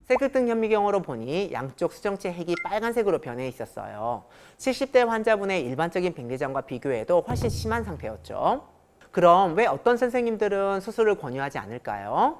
쇠극등 현미경으로 보니 양쪽 수정체 핵이 빨간색으로 변해 있었어요. 70대 환자분의 일반적인 백내장과 비교해도 훨씬 심한 상태였죠. 그럼 왜 어떤 선생님들은 수술을 권유하지 않을까요?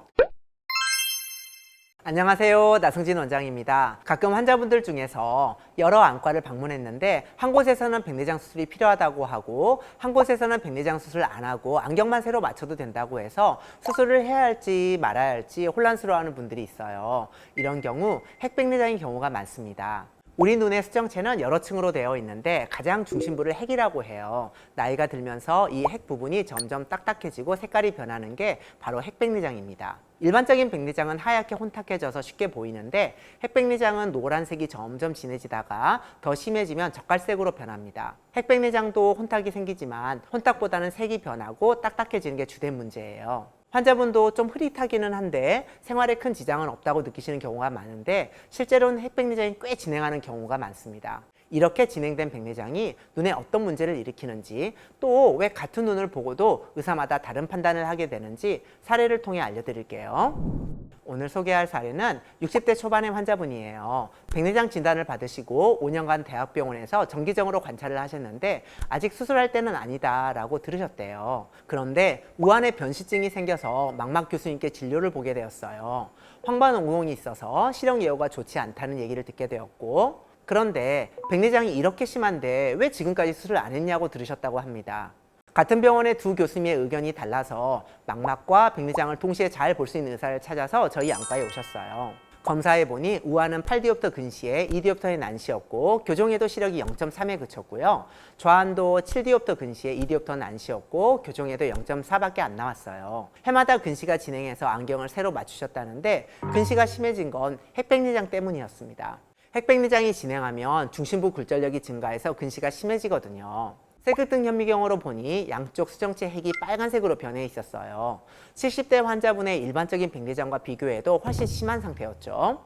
안녕하세요. 나승진 원장입니다. 가끔 환자분들 중에서 여러 안과를 방문했는데 한 곳에서는 백내장 수술이 필요하다고 하고 한 곳에서는 백내장 수술 안 하고 안경만 새로 맞춰도 된다고 해서 수술을 해야 할지 말아야 할지 혼란스러워하는 분들이 있어요. 이런 경우 핵백내장인 경우가 많습니다. 우리 눈의 수정체는 여러 층으로 되어 있는데 가장 중심부를 핵이라고 해요. 나이가 들면서 이 핵 부분이 점점 딱딱해지고 색깔이 변하는 게 바로 핵백내장입니다. 일반적인 백내장은 하얗게 혼탁해져서 쉽게 보이는데 핵백내장은 노란색이 점점 진해지다가 더 심해지면 젓갈색으로 변합니다. 핵백내장도 혼탁이 생기지만 혼탁보다는 색이 변하고 딱딱해지는 게 주된 문제예요. 환자분도 좀 흐릿하기는 한데 생활에 큰 지장은 없다고 느끼시는 경우가 많은데 실제로는 핵백내장이 꽤 진행하는 경우가 많습니다. 이렇게 진행된 백내장이 눈에 어떤 문제를 일으키는지 또 왜 같은 눈을 보고도 의사마다 다른 판단을 하게 되는지 사례를 통해 알려드릴게요. 오늘 소개할 사례는 60대 초반의 환자분이에요. 백내장 진단을 받으시고 5년간 대학병원에서 정기적으로 관찰을 하셨는데 아직 수술할 때는 아니다 라고 들으셨대요. 그런데 우한의 변시증이 생겨서 망막 교수님께 진료를 보게 되었어요. 황반옹공이 있어서 시력 예후가 좋지 않다는 얘기를 듣게 되었고, 그런데 백내장이 이렇게 심한데 왜 지금까지 수술을 안 했냐고 들으셨다고 합니다. 같은 병원의 두 교수님의 의견이 달라서 망막과 백내장을 동시에 잘 볼 수 있는 의사를 찾아서 저희 안과에 오셨어요. 검사해보니 우한은 8디옵터 근시에 2디옵터의 난시였고 교종에도 시력이 0.3에 그쳤고요. 좌한도 7디옵터 근시에 2디옵터 난시였고 교종에도 0.4밖에 안 나왔어요. 해마다 근시가 진행해서 안경을 새로 맞추셨다는데 근시가 심해진 건 핵백내장 때문이었습니다. 핵백내장이 진행하면 중심부 굴절력이 증가해서 근시가 심해지거든요. 쇠극등 현미경으로 보니 양쪽 수정체 핵이 빨간색으로 변해 있었어요. 70대 환자분의 일반적인 백내장과 비교해도 훨씬 심한 상태였죠.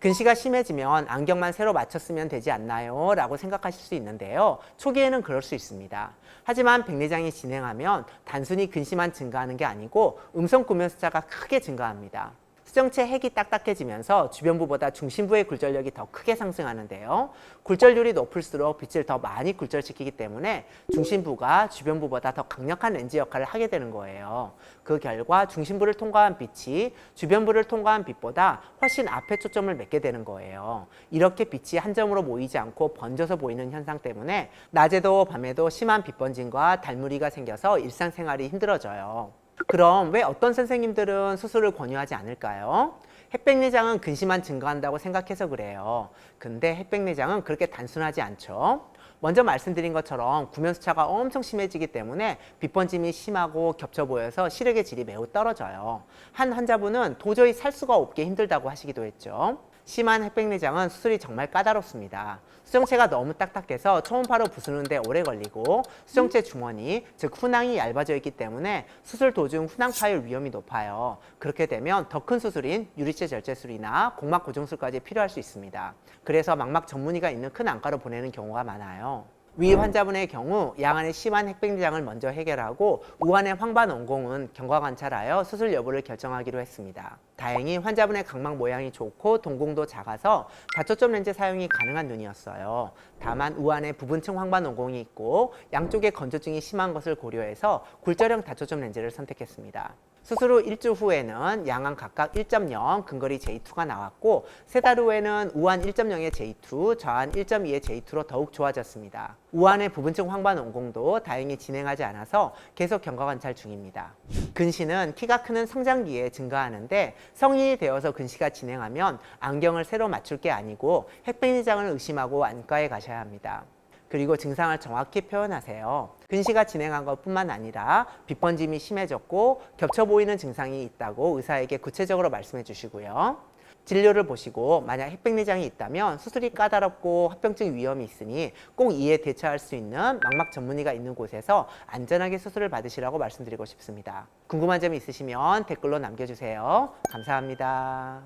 근시가 심해지면 안경만 새로 맞췄으면 되지 않나요? 라고 생각하실 수 있는데요. 초기에는 그럴 수 있습니다. 하지만 백내장이 진행하면 단순히 근시만 증가하는 게 아니고 음성 구면 숫자가 크게 증가합니다. 수정체 핵이 딱딱해지면서 주변부보다 중심부의 굴절력이 더 크게 상승하는데요. 굴절률이 높을수록 빛을 더 많이 굴절시키기 때문에 중심부가 주변부보다 더 강력한 렌즈 역할을 하게 되는 거예요. 그 결과 중심부를 통과한 빛이 주변부를 통과한 빛보다 훨씬 앞에 초점을 맺게 되는 거예요. 이렇게 빛이 한 점으로 모이지 않고 번져서 보이는 현상 때문에 낮에도 밤에도 심한 빛 번짐과 달무리가 생겨서 일상생활이 힘들어져요. 그럼 왜 어떤 선생님들은 수술을 권유하지 않을까요? 핵백내장은 근시만 증가한다고 생각해서 그래요. 근데 핵백내장은 그렇게 단순하지 않죠. 먼저 말씀드린 것처럼 구면수차가 엄청 심해지기 때문에 빛번짐이 심하고 겹쳐 보여서 시력의 질이 매우 떨어져요. 한 환자분은 도저히 살 수가 없게 힘들다고 하시기도 했죠. 심한 핵백내장은 수술이 정말 까다롭습니다. 수정체가 너무 딱딱해서 초음파로 부수는데 오래 걸리고 수정체 주머니, 즉 훈항이 얇아져 있기 때문에 수술 도중 훈항 파열 위험이 높아요. 그렇게 되면 더 큰 수술인 유리체 절제술이나 공막 고정술까지 필요할 수 있습니다. 그래서 망막 전문의가 있는 큰 안과로 보내는 경우가 많아요. 위 환자분의 경우 양안의 심한 핵백내장을 먼저 해결하고 우한의 황반옹공은 경과 관찰하여 수술 여부를 결정하기로 했습니다. 다행히 환자분의 각막 모양이 좋고 동공도 작아서 다초점 렌즈 사용이 가능한 눈이었어요. 다만 우한에 부분층 황반옹공이 있고 양쪽에 건조증이 심한 것을 고려해서 굴절형 다초점 렌즈를 선택했습니다. 수술 후 일주 후에는 양안 각각 1.0 근거리 J2가 나왔고 세 달 후에는 우한 1.0의 J2, 좌안 1.2의 J2로 더욱 좋아졌습니다. 우한의 부분층 황반옹공도 다행히 진행하지 않아서 계속 경과 관찰 중입니다. 근시는 키가 크는 성장기에 증가하는데 성인이 되어서 근시가 진행하면 안경을 새로 맞출 게 아니고 핵백내장을 의심하고 안과에 가셔야 합니다. 그리고 증상을 정확히 표현하세요. 근시가 진행한 것뿐만 아니라 빛번짐이 심해졌고 겹쳐 보이는 증상이 있다고 의사에게 구체적으로 말씀해 주시고요. 진료를 보시고 만약 핵백내장이 있다면 수술이 까다롭고 합병증 위험이 있으니 꼭 이에 대처할 수 있는 망막 전문의가 있는 곳에서 안전하게 수술을 받으시라고 말씀드리고 싶습니다. 궁금한 점이 있으시면 댓글로 남겨주세요. 감사합니다.